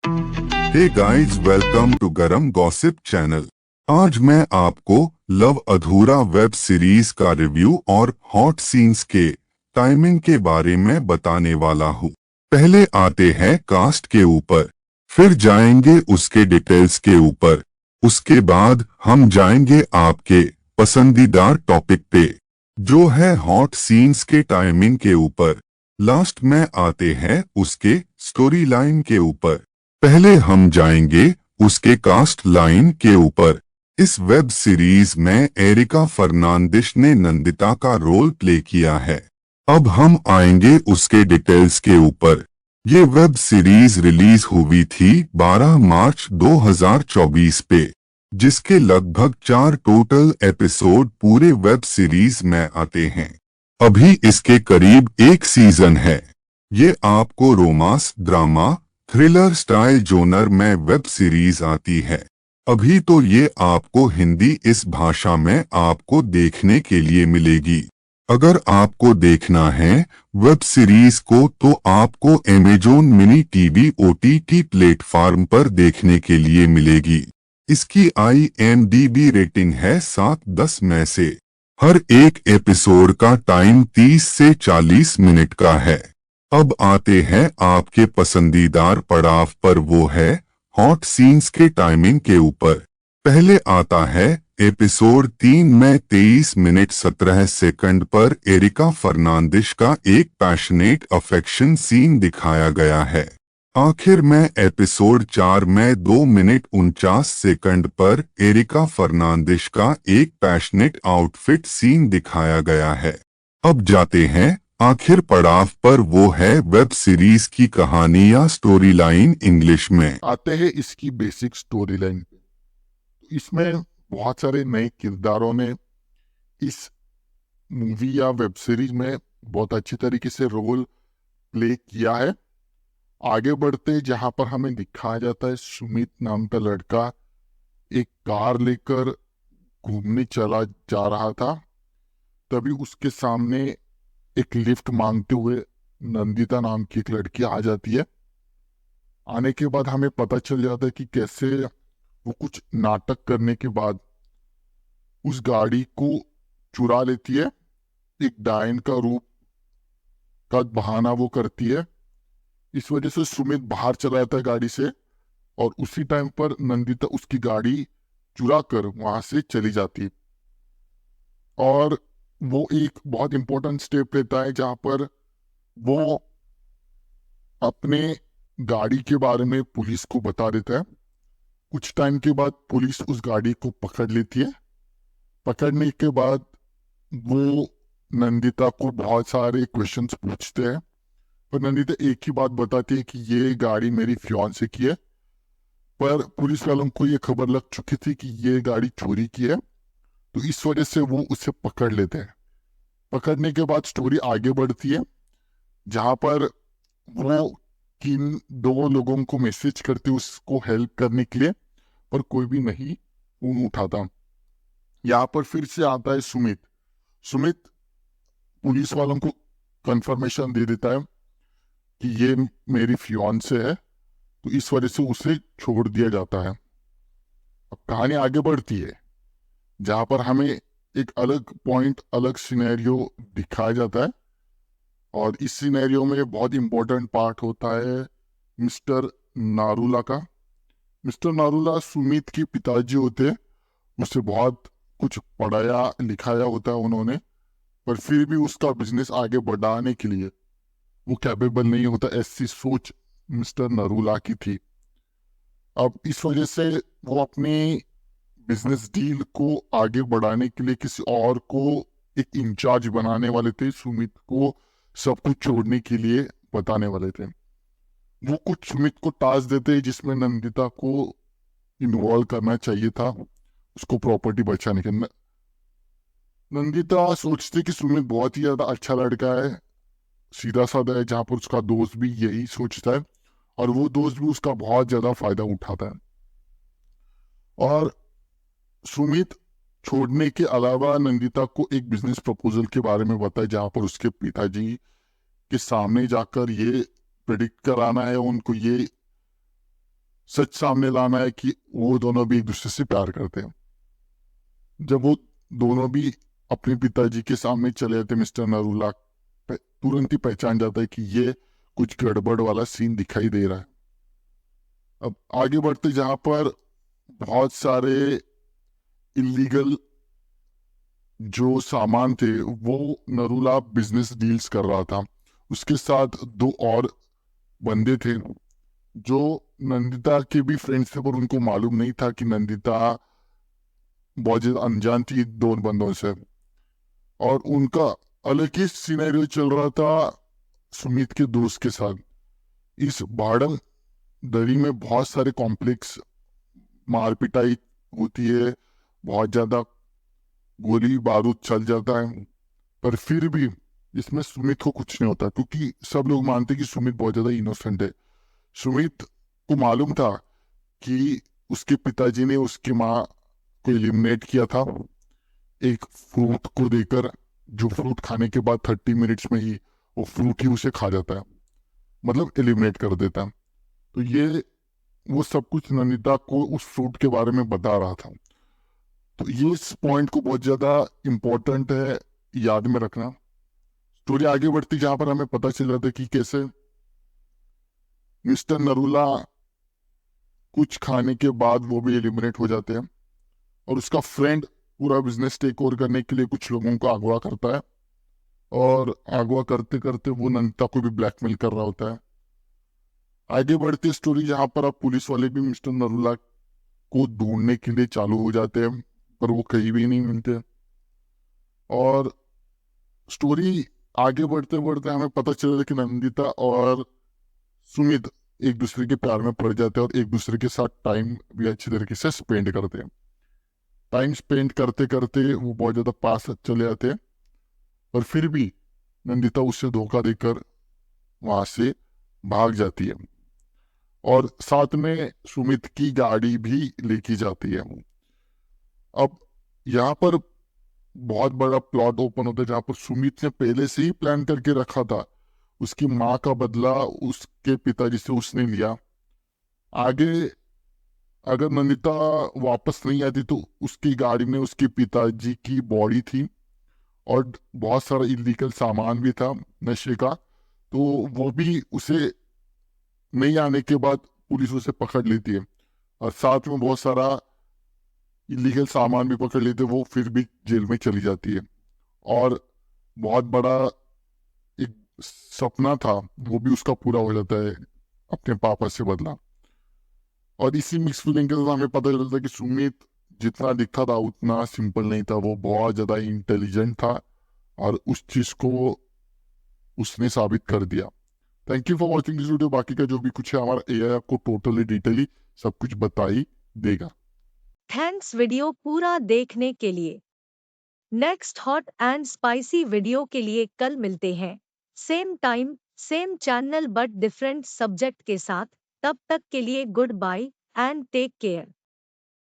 Hey guys, welcome to गरम gossip channel. आज मैं आपको लव अधूरा वेब सीरीज का रिव्यू और हॉट सीन्स के टाइमिंग के बारे में बताने वाला हूँ। पहले आते हैं कास्ट के ऊपर, फिर जाएंगे उसके डिटेल्स के ऊपर, उसके बाद हम जाएंगे आपके पसंदीदा टॉपिक पे, जो है हॉट सीन्स के टाइमिंग के ऊपर। लास्ट में आते हैं उसके स्टोरी लाइन के ऊपर। पहले हम जाएंगे उसके कास्ट लाइन के ऊपर। इस वेब सीरीज में एरिका फर्नांडिस ने नंदिता का रोल प्ले किया है। अब हम आएंगे उसके डिटेल्स के ऊपर। ये वेब सीरीज रिलीज हुई थी 12 मार्च 2024 पे, जिसके लगभग 4 टोटल एपिसोड पूरे वेब सीरीज में आते हैं। अभी इसके करीब एक सीजन है। ये आपको romance, drama, thriller style genre में वेब सीरीज आती है। अभी तो ये आपको हिंदी इस भाषा में आपको देखने के लिए मिलेगी। अगर आपको देखना है वेब सीरीज को तो आपको Amazon mini TV OTT platform पर देखने के लिए मिलेगी। इसकी IMDb रेटिंग है 7/10 में से। हर एक एपिसोड का टाइम 30 से 40 मिनट का है। अब आते हैं आपके पसंदीदार पड़ाव पर, वो है हॉट सीन्स के टाइमिंग के ऊपर। पहले आता है एपिसोड 3 में 23 मिनट 17 सेकंड पर एरिका फर्नांडिस का एक पैशनेट अफेक्शन सीन दिखाया गया है। आखिर में एपिसोड 4 में 2 मिनट 49 सेकंड पर एरिका फर्नांडिस का एक पैशनेट आउटफिट सीन दिखाया गया है। अब जाते हैं आखिर पड़ाव पर, वो है वेब सीरीज की कहानी या स्टोरी लाइन इंग्लिश में। आते हैं इसकी बेसिक स्टोरी लाइन पे। इसमें बहुत सारे नए किरदारों ने इस मूवी या वेब सीरीज में बहुत अच्छी तरीके से रोल प्ले किया है। आगे बढ़ते जहां पर हमें दिखाया जाता है सुमित नाम का लड़का एक कार लेकर घूमने चला जा रहा था। तभी उसके सामने एक लिफ्ट मांगते हुए नंदिता नाम की एक लड़की आ जाती है। आने के बाद हमें पता चल जाता है कि कैसे वो कुछ नाटक करने के बाद उस गाड़ी को चुरा लेती है। एक डायन का रूप का बहाना वो करती है। इस वजह से सुमित बाहर चला जाता है गाड़ी से, और उसी टाइम पर नंदिता उसकी गाड़ी चुरा कर वहां से चली जाती है। और वो एक बहुत इंपॉर्टेंट स्टेप लेता है जहां पर वो अपने गाड़ी के बारे में पुलिस को बता देता है। कुछ टाइम के बाद पुलिस उस गाड़ी को पकड़ लेती है। पकड़ने के बाद वो नंदिता को बहुत सारे क्वेश्चंस पूछते हैं, पर नंदिता एक ही बात बताती है कि ये गाड़ी मेरी फियांसे की है। पर पुलिस वालों को ये खबर लग चुकी थी कि ये गाड़ी चोरी की है, तो इस वजह से वो उसे पकड़ लेते हैं। पकड़ने के बाद स्टोरी आगे बढ़ती है जहां पर वो किन दो लोगों को मैसेज करते उसको हेल्प करने के लिए, पर कोई भी नहीं फोन उठाता। यहाँ पर फिर से आता है सुमित। सुमित पुलिस वालों को कंफर्मेशन दे देता है कि ये मेरी फियांसे है, तो इस वजह से उसे छोड़ दिया जाता है। अब कहानी आगे बढ़ती है जहां पर हमें एक अलग पॉइंट, अलग सिनेरियो दिखाया जाता है, और इस सिनेरियो में बहुत इंपॉर्टेंट पार्ट होता है मिस्टर नारूला का। मिस्टर नारूला सुमित के पिताजी होते हैं। उससे बहुत कुछ पढ़ाया लिखाया होता है उन्होंने, पर फिर भी उसका बिजनेस आगे बढ़ाने के लिए वो कैपेबल नहीं होता। ऐसी सोच मिस्टर नरूला की थी। अब इस वजह से वो अपनी बिजनेस डील को आगे बढ़ाने के लिए किसी और को एक इंचार्ज बनाने वाले थे। सुमित को सब कुछ छोड़ने के लिए बताने वाले थे। वो कुछ सुमित को टास्क देते जिसमें नंदिता को इन्वॉल्व करना चाहिए था उसको प्रॉपर्टी बचाने के। नंदिता सोचती कि सुमित बहुत ही ज्यादा अच्छा लड़का है, सीधा साधा है, जहां पर उसका दोस्त भी यही सोचता है, और वो दोस्त भी उसका बहुत ज्यादा फायदा उठाता है। और सुमित छोड़ने के अलावा नंदिता को एक बिजनेस प्रपोजल के बारे में बताया जहां पर उसके पिताजी के सामने जाकर ये प्रेडिक्ट कराना है उनको, ये सच सामने लाना है कि वो दोनों भी एक दूसरे से प्यार करते हैं। जब वो दोनों भी अपने पिताजी के सामने चले जाते, मिस्टर नरूला तुरंत ही पहचान जाता है कि ये कुछ गड़बड़ वाला सीन दिखाई दे रहा है। अब आगे बढ़ते जहां पर बहुत सारे इलीगल जो सामान थे वो नरूला बिजनेस डील्स कर रहा था। उसके साथ दो और बंदे थे जो नंदिता के भी फ्रेंड्स थे, पर उनको मालूम नहीं था कि नंदिता बहुत ज्यादा अनजान थी दो बंदों से। और उनका अलग ही सिनेरियो चल रहा था सुमित के दोस्त के साथ। इस भाड़म दरी में बहुत सारे कॉम्प्लेक्स मार पिटाई होती है, बहुत ज्यादा गोली बारूद चल जाता है, पर फिर भी इसमें सुमित को कुछ नहीं होता क्योंकि सब लोग मानते कि सुमित बहुत ज्यादा इनोसेंट है। सुमित को मालूम था कि उसके पिताजी ने उसकी माँ को एलिमिनेट किया था एक फ्रूट को देकर, जो फ्रूट खाने के बाद 30 मिनट्स में ही वो फ्रूट ही उसे खा जाता है, मतलब एलिमिनेट कर देता है। तो ये वो सब कुछ नंदिता को उस फ्रूट के बारे में बता रहा था। तो ये इस पॉइंट को बहुत ज्यादा इम्पोर्टेंट है याद में रखना। स्टोरी आगे बढ़ती जहां पर हमें पता चल जाता है कि कैसे मिस्टर नरूला कुछ खाने के बाद वो भी एलिमिनेट हो जाते हैं और उसका फ्रेंड पूरा बिजनेस टेक ओवर करने के लिए कुछ लोगों को अगवा करता है, और अगवा करते करते वो नंदिता को भी ब्लैकमेल कर रहा होता है। आगे बढ़ती स्टोरी जहां पर अब पुलिस वाले भी मिस्टर नरूला को ढूंढने के लिए चालू हो जाते हैं, पर वो कहीं भी नहीं मिलते। और स्टोरी आगे बढ़ते बढ़ते हमें पता चला कि नंदिता और सुमित एक दूसरे के प्यार में पड़ जाते हैं और एक दूसरे के साथ टाइम भी अच्छी तरीके से स्पेंड करते हैं। टाइम स्पेंड करते करते वो बहुत ज्यादा पास चले जाते हैं, पर फिर भी नंदिता उससे धोखा देकर वहां से भाग जाती है और साथ में सुमित की गाड़ी भी लेके जाती है। अब यहाँ पर बहुत बड़ा प्लॉट ओपन होता है जहां पर सुमित ने पहले से ही प्लान करके रखा था। उसकी माँ का बदला उसके पिताजी से उसने लिया। आगे अगर नंदिता वापस नहीं आती तो उसकी गाड़ी में उसके पिताजी की बॉडी थी और बहुत सारा इलीगल सामान भी था नशे का, तो वो भी उसे नहीं आने के बाद पुलिस उसे पकड़ लेती है और साथ में बहुत सारा इलीगल सामान भी पकड़ लेते हैं, वो फिर भी जेल में चली जाती है। और बहुत बड़ा एक सपना था वो भी उसका पूरा हो जाता है अपने पापा से बदला। और इसी मिक्स फीलिंग के साथ हमें पता चलता है कि सुमित जितना दिखता था उतना सिंपल नहीं था, वो बहुत ज्यादा इंटेलिजेंट था और उस चीज को उसने साबित कर दिया। Thank you for watching this video. बाकी का जो भी कुछ है हमारा एआई आपको टोटली डिटेली सब कुछ बता ही देगा। थैंक्स वीडियो पूरा देखने के लिए। Next hot and spicy video के लिए कल मिलते हैं, same time same channel but different subject के साथ। तब तक के लिए goodbye and take care.